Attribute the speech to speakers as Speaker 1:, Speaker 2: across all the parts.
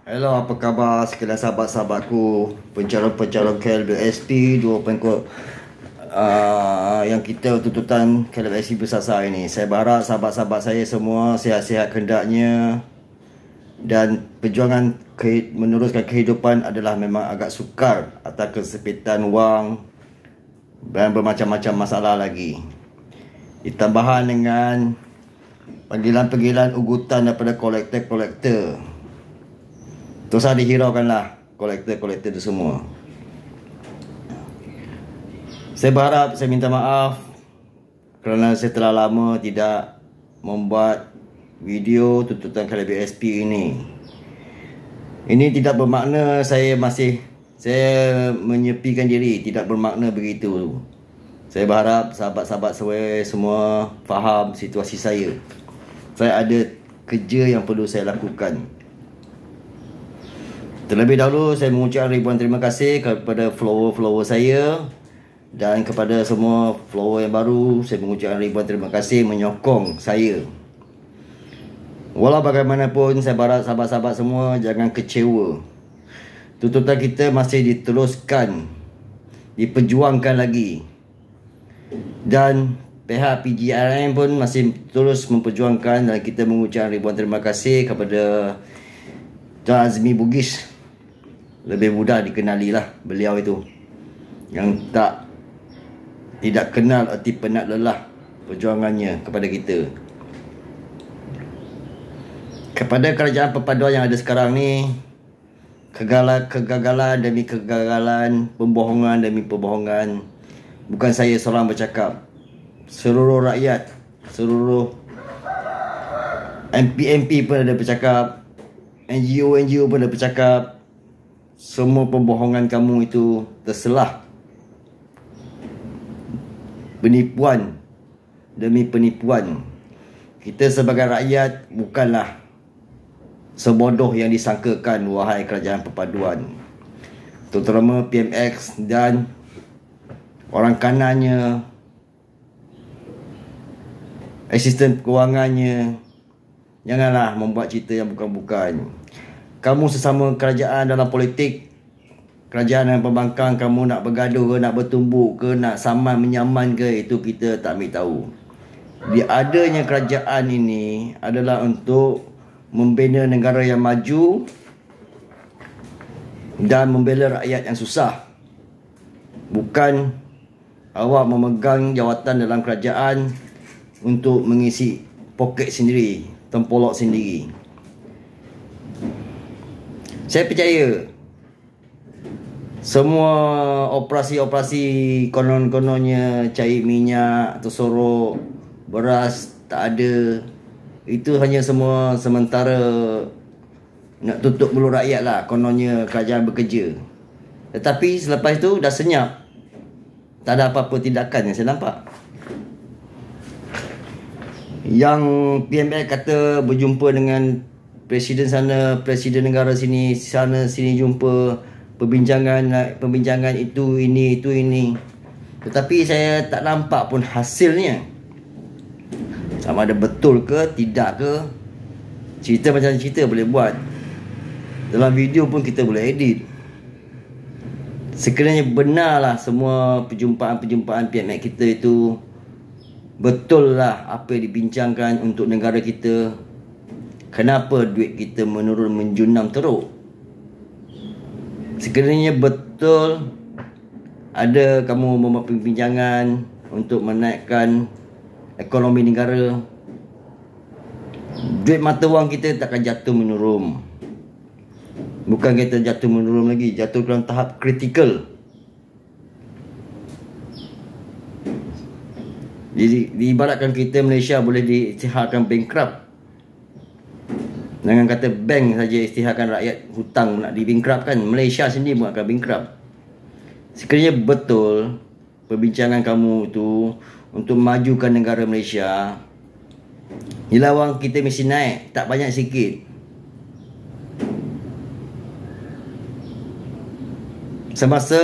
Speaker 1: Hello, apa khabar sekalian sahabat-sahabatku, pencalon-pencalon KLBSP 2.0 yang kita tuntutan KLBSP bersasar ini. Saya berharap sahabat-sahabat saya semua sihat-sihat kendaknya, dan perjuangan meneruskan kehidupan adalah memang agak sukar atas kesempitan wang dan bermacam-macam masalah lagi. Ditambahan dengan panggilan-panggilan ugutan daripada kolektor-kolektor. Terus dihiraukanlah kolektor-kolektor itu semua. Saya berharap, saya minta maaf kerana saya telah lama tidak membuat video tuntutan KLBSP ini. Ini tidak bermakna saya saya menyepikan diri, tidak bermakna begitu. Saya berharap sahabat-sahabat saya semua faham situasi saya. Saya ada kerja yang perlu saya lakukan. Terlebih dahulu saya mengucapkan ribuan terima kasih kepada follower-follower saya, dan kepada semua follower yang baru saya mengucapkan ribuan terima kasih menyokong saya. Walau bagaimanapun, saya berharap sahabat-sahabat semua jangan kecewa. Tuntutan kita masih diteruskan, diperjuangkan lagi, dan pihak PGRM pun masih terus memperjuangkan, dan kita mengucapkan ribuan terima kasih kepada Tuan Azmi Bugis. Lebih mudah dikenali lah beliau itu, yang tidak kenal erti penat lelah perjuangannya kepada kita. Kepada kerajaan perpaduan yang ada sekarang ni, kegagalan demi kegagalan, pembohongan demi pembohongan, bukan saya seorang bercakap. Seluruh rakyat, seluruh MP pun ada bercakap, NGO pun ada bercakap. Semua pembohongan kamu itu terselah. Penipuan demi penipuan. Kita sebagai rakyat bukanlah sebodoh yang disangkakan, wahai kerajaan perpaduan. Terutama PMX dan orang kanannya, asisten kewangannya. Janganlah membuat cerita yang bukan-bukan. Kamu sesama kerajaan dalam politik, kerajaan dan pembangkang, kamu nak bergaduh ke, nak bertumbuk ke, nak saman menyaman ke, itu kita tak ambil tahu. Di adanya kerajaan ini adalah untuk membina negara yang maju dan membela rakyat yang susah. Bukan awak memegang jawatan dalam kerajaan untuk mengisi poket sendiri, tempolok sendiri. Saya percaya semua operasi-operasi konon-kononnya cair minyak atau sorok, beras tak ada, itu hanya semua sementara nak tutup mulut rakyat lah, kononnya kerajaan bekerja. Tetapi selepas itu dah senyap, tak ada apa-apa tindakan yang saya nampak. Yang PMX kata berjumpa dengan presiden sana, presiden negara sini, sana sini, jumpa perbincangan itu ini. Tetapi saya tak nampak pun hasilnya. Sama ada betul ke tidak ke. Cerita macam cerita boleh buat, dalam video pun kita boleh edit. Sekiranya benarlah semua perjumpaan-perjumpaan PMX kita itu betul lah apa yang dibincangkan untuk negara kita, kenapa duit kita menurun menjunam teruk? Sekiranya betul ada kamu membuat perbincangan untuk menaikkan ekonomi negara, duit mata wang kita takkan jatuh menurun. Bukan kita jatuh menurun lagi, jatuh dalam tahap kritikal. Jadi diibaratkan kita Malaysia boleh diisytiharkan bankrupt. Jangan kata bank saja isytiharkan rakyat hutang nak di-bankruptkan, Malaysia sendiri pun akan bankrupt. Sekiranya betul perbincangan kamu tu untuk memajukan negara Malaysia, nilai wang kita mesti naik, tak banyak sikit. Semasa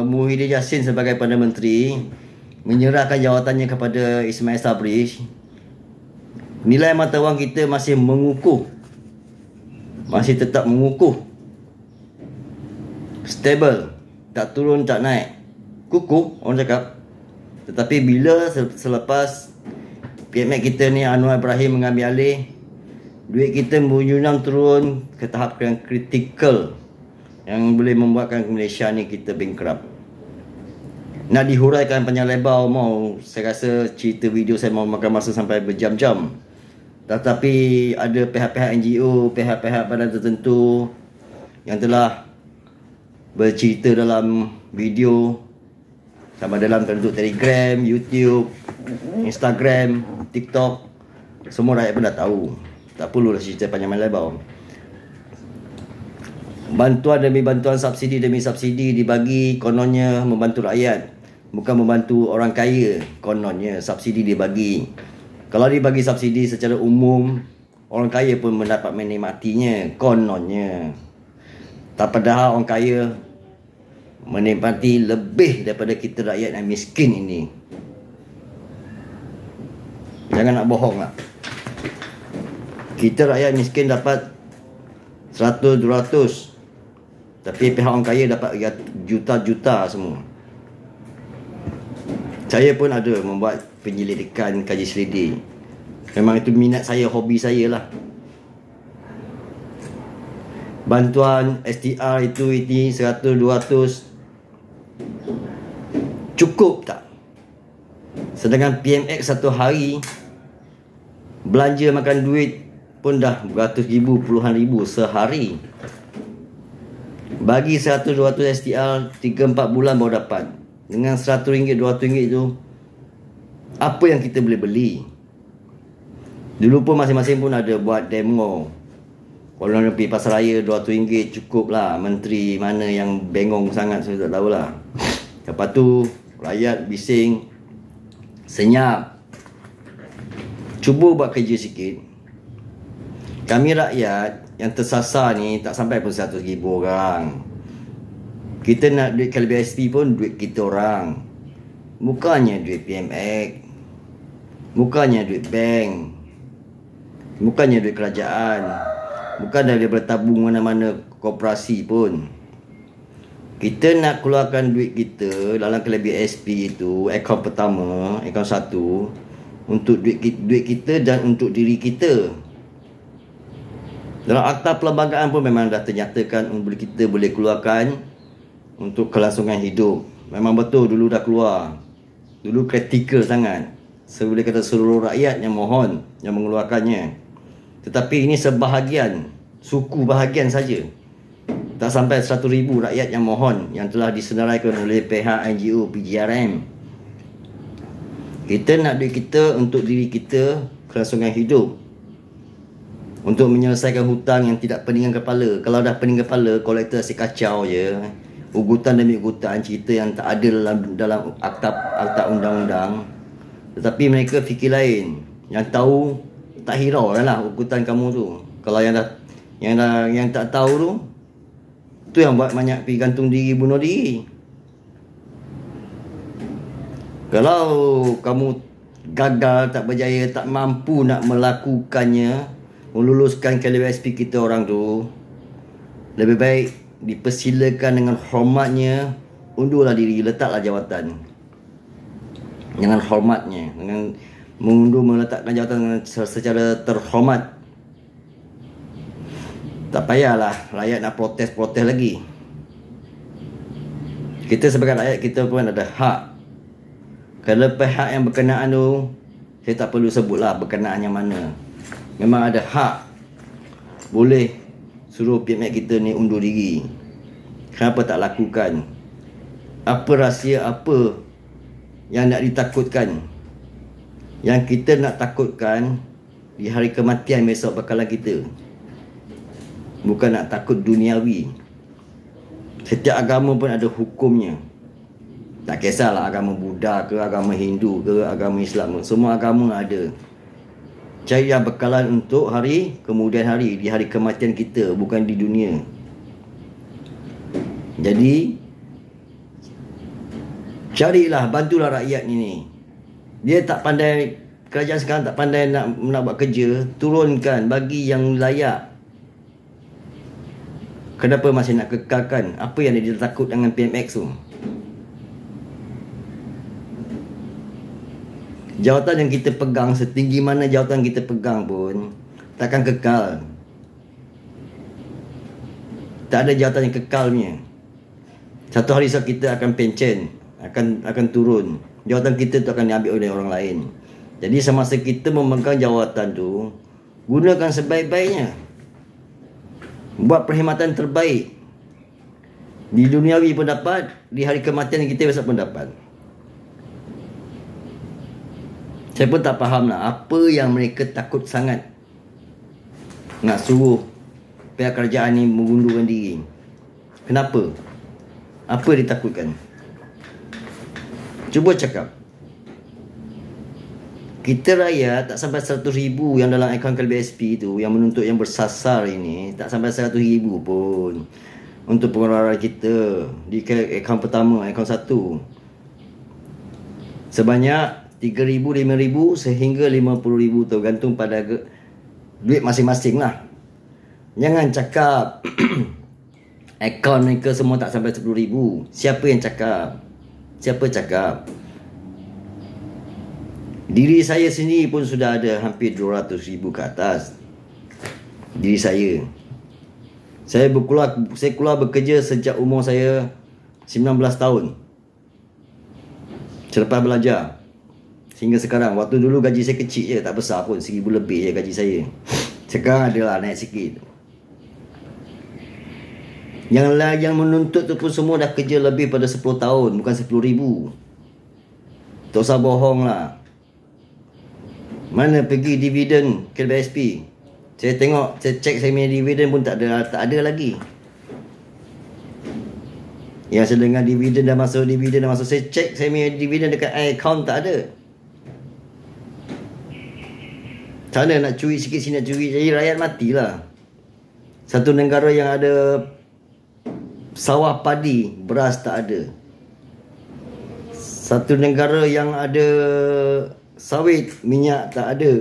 Speaker 1: Muhyiddin Yassin sebagai Perdana Menteri menyerahkan jawatannya kepada Ismail Sabri, nilai mata wang kita masih mengukuh. masih tetap mengukuh, stable, tak turun tak naik, kukuh orang cakap. Tetapi bila selepas PMX kita ni Anwar Ibrahim mengambil alih, duit kita berjunam turun ke tahap yang kritikal, yang boleh membuatkan Malaysia ni kita bankrupt. Nak dihuraikan panjang lebar mau, saya rasa cerita video saya mau makan masa sampai berjam-jam. Tetapi ada pihak-pihak NGO, pihak-pihak badan tertentu yang telah bercerita dalam video, sama dalam bentuk Telegram, YouTube, Instagram, TikTok. Semua rakyat pun dah tahu. Tak perlulah cerita panjang lebar. Bantuan demi bantuan, subsidi demi subsidi dibagi, kononnya membantu rakyat, bukan membantu orang kaya. Kononnya subsidi dibagi. Kalau dibagi subsidi secara umum, orang kaya pun mendapat menikmatinya, kononnya. Tak padahal orang kaya menikmati lebih daripada kita rakyat yang miskin ini. Jangan nak bohong lah. Kita rakyat miskin dapat 100, 200, tapi pihak orang kaya dapat juta-juta semua. Saya pun ada membuat penyelidikan, kaji selidik. Memang itu minat saya, hobi saya lah. Bantuan STR itu 100, 200 cukup tak? Sedangkan PMX satu hari belanja makan duit pun dah beratus ribu, puluhan ribu sehari. Bagi 100-200 STR 3-4 bulan baru dapat. Dengan RM100, RM200 tu, apa yang kita boleh beli? Dulu pun masing-masing pun ada buat demo. Kalau nak pergi pasaraya RM200 cukup lah. Menteri mana yang bengong sangat, saya tak tahulah. Lepas tu rakyat bising, senyap. Cuba buat kerja sikit. Kami rakyat yang tersasar ni tak sampai pun 100,000 orang. Kita nak duit KLBSP pun duit kita orang, bukannya duit PMX, bukannya duit bank, bukannya duit kerajaan, bukan daripada tabung mana-mana koperasi pun. Kita nak keluarkan duit kita dalam KLBSP itu, akaun pertama, akaun 1, untuk duit kita dan untuk diri kita. Dalam akta perlembagaan pun memang dah ternyatakan kita boleh keluarkan untuk kelangsungan hidup. Memang betul dulu dah keluar. Dulu kritikal sangat. Saya boleh kata seluruh rakyat yang mohon, yang mengeluarkannya. Tetapi ini sebahagian, suku bahagian saja. Tak sampai 100,000 rakyat yang mohon, yang telah disenaraikan oleh pihak NGO PGRM. Kita nak duit kita untuk diri kita, kelangsungan hidup, untuk menyelesaikan hutang yang tidak peningan kepala. Kalau dah pening kepala, kolektor asyik kacau je. Ugutan demi ugutan, cerita yang tak ada dalam akta undang-undang. Tetapi mereka fikir lain. Yang tahu tak hirau lah ugutan kamu tu. Kalau yang tak tahu tu yang buat banyak pergi gantung diri, bunuh diri. Kalau kamu gagal, tak berjaya, tak mampu nak melakukannya, meluluskan KLBSP kita orang tu, lebih baik dipersilakan dengan hormatnya, undurlah diri, letaklah jawatan dengan hormatnya, dengan mengundur, meletakkan jawatan secara terhormat. Tak payahlah rakyat nak protes lagi. Kita sebagai rakyat, kita pun ada hak. Kalau pihak yang berkenaan tu, saya tak perlu sebutlah berkenaan yang mana, memang ada hak boleh suruh PMX kita ni undur diri. Kenapa tak lakukan? Apa rahsia, apa yang nak ditakutkan? Yang kita nak takutkan di hari kematian besok bakalan kita, bukan nak takut duniawi. Setiap agama pun ada hukumnya. Tak kisahlah agama Buddha ke, agama Hindu ke, agama Islam ke, semua agama ada. Cari yang bekalan untuk hari kemudian hari, di hari kematian kita, bukan di dunia. Jadi carilah, bantulah rakyat ini. Dia tak pandai, kerajaan sekarang tak pandai nak buat kerja, turunkan, bagi yang layak. Kenapa masih nak kekalkan? Apa yang dia takut dengan PMX tu? Jawatan yang kita pegang, setinggi mana jawatan kita pegang pun takkan kekal. Tak ada jawatan yang kekalnya. Satu hari kita akan pencen, akan turun. Jawatan kita tu akan diambil oleh orang lain. Jadi semasa kita memegang jawatan tu, gunakan sebaik-baiknya. Buat perkhidmatan terbaik. Di duniawi pun dapat, di hari kematian kita besok pun dapat. Saya pun tak faham lah apa yang mereka takut sangat nak suruh pihak kerajaan ni mengundurkan diri. Kenapa? Apa ditakutkan? Cuba cakap. Kita rakyat tak sampai 100,000 yang dalam akaun KLBSP tu, yang menuntut yang bersasar ini, tak sampai 100,000 pun untuk pengeluaran kita di akaun pertama, akaun 1. Sebanyak 3,000, 5,000 sehingga 50,000, tergantung pada duit masing-masing lah. Jangan cakap akaun mereka semua tak sampai 10,000. Siapa yang cakap? Siapa cakap? Diri saya sendiri pun sudah ada hampir 200,000 ke atas. Diri saya. Saya keluar bekerja sejak umur saya 19 tahun. Selepas belajar sehingga sekarang. Waktu dulu gaji saya kecil je, tak besar pun, 1,000 lebih je gaji saya. Sekarang adalah naik sikit. Yang menuntut tu pun semua dah kerja lebih pada 10 tahun, bukan 10,000. Tak usah bohong lah. Mana pergi dividen KLBSP? Saya tengok, saya cek saya punya dividen pun tak ada lagi. Yang saya dengar dividen dah masuk, saya cek saya punya dividen dekat account tak ada. Sana nak curi sikit, sini nak curi, jadi rakyat matilah. Satu negara yang ada sawah padi, beras tak ada. Satu negara yang ada sawit, minyak tak ada.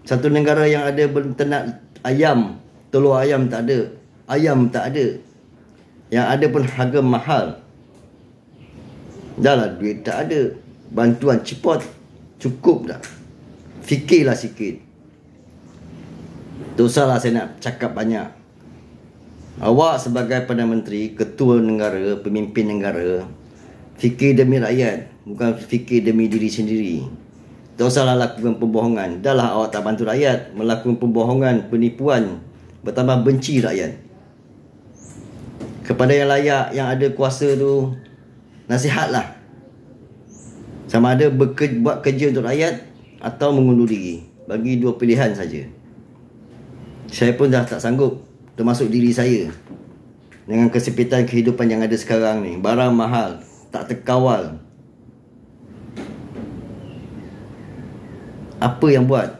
Speaker 1: Satu negara yang ada berternak ayam, telur ayam tak ada, ayam tak ada. Yang ada pun harga mahal. Dah lah duit tak ada, bantuan cipot cukup dah. Fikirlah sikit. Tak usahlah saya nak cakap banyak. Awak sebagai Perdana Menteri, ketua negara, pemimpin negara, fikir demi rakyat, bukan fikir demi diri sendiri. Tak usahlah lakukan pembohongan. Dahlah awak tak bantu rakyat, melakukan pembohongan, penipuan, bertambah benci rakyat. Kepada yang layak, yang ada kuasa tu, nasihatlah. Sama ada buat kerja untuk rakyat atau mengundur diri. Bagi dua pilihan saja. Saya pun dah tak sanggup, termasuk diri saya, dengan kesempitan kehidupan yang ada sekarang ni. Barang mahal, tak terkawal. Apa yang buat?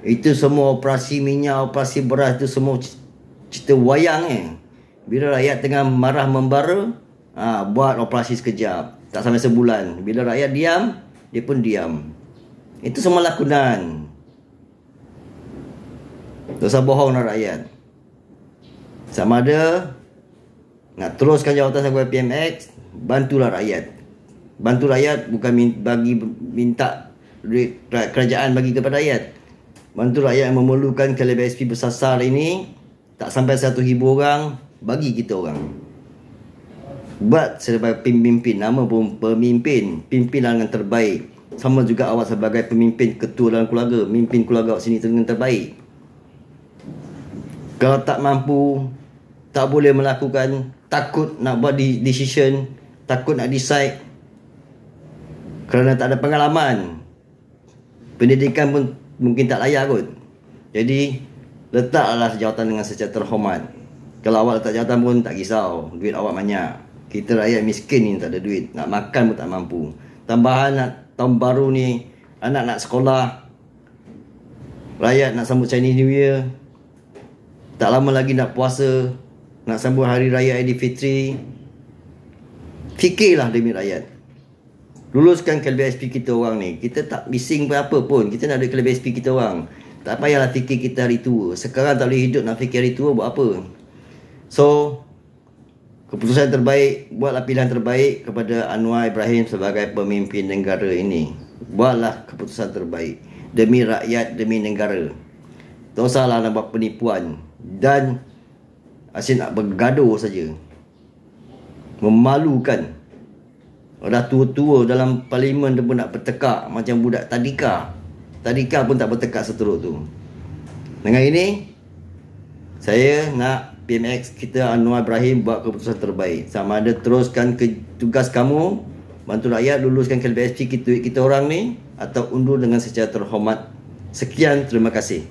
Speaker 1: Itu semua operasi minyak, operasi beras, itu semua cerita wayang. Bila rakyat tengah marah membara, buat operasi sekejap, tak sampai sebulan. Bila rakyat diam, dia pun diam. Itu semua lakonan. Tak usah bohong lah rakyat. Sama ada nak teruskan jawatan sebagai PMX, bantulah rakyat. Bantu rakyat bukan minta duit kerajaan bagi kepada rakyat. Bantu rakyat yang memerlukan KLBSP bersasar ini, tak sampai 1,000 orang, bagi kita orang. Buat sebagai pemimpin, nama pun pemimpin, pimpinlah dengan terbaik. Sama juga awak sebagai pemimpin, ketua dalam keluarga, mimpin keluarga awak sini dengan terbaik. Kalau tak mampu, tak boleh melakukan, takut nak buat decision, takut nak decide kerana tak ada pengalaman, pendidikan pun mungkin tak layak kot. Jadi letaklah jawatan dengan secara terhormat. Kalau awak letak jawatan pun tak risau, duit awak banyak. Kita rakyat miskin ni tak ada duit, nak makan pun tak mampu. Tambahan nak tahun baru ni, anak nak sekolah, rakyat nak sambut Chinese New Year, tak lama lagi nak puasa, nak sambut Hari Raya Aidilfitri. Fikirlah demi rakyat. Luluskan KLBSP kita orang ni. Kita tak bising apa pun, kita nak ada KLBSP kita orang. Tak payahlah fikir kita hari tua. Sekarang tak boleh hidup nak fikir hari tua, buat apa? So, keputusan terbaik, buatlah pilihan terbaik kepada Anwar Ibrahim sebagai pemimpin negara ini. Buatlah keputusan terbaik demi rakyat, demi negara. Tak usahlah nak buat penipuan dan asyik nak bergaduh saja. Memalukan. Dah tua-tua dalam parlimen dia pun nak bertekak macam budak tadika. Tadika pun tak bertekak seteruk tu. Dengan ini, saya nak PMX kita Anwar Ibrahim buat keputusan terbaik. Sama ada teruskan ke tugas kamu, bantu rakyat, luluskan KLBSP kita orang ni, atau undur dengan secara terhormat. Sekian, terima kasih.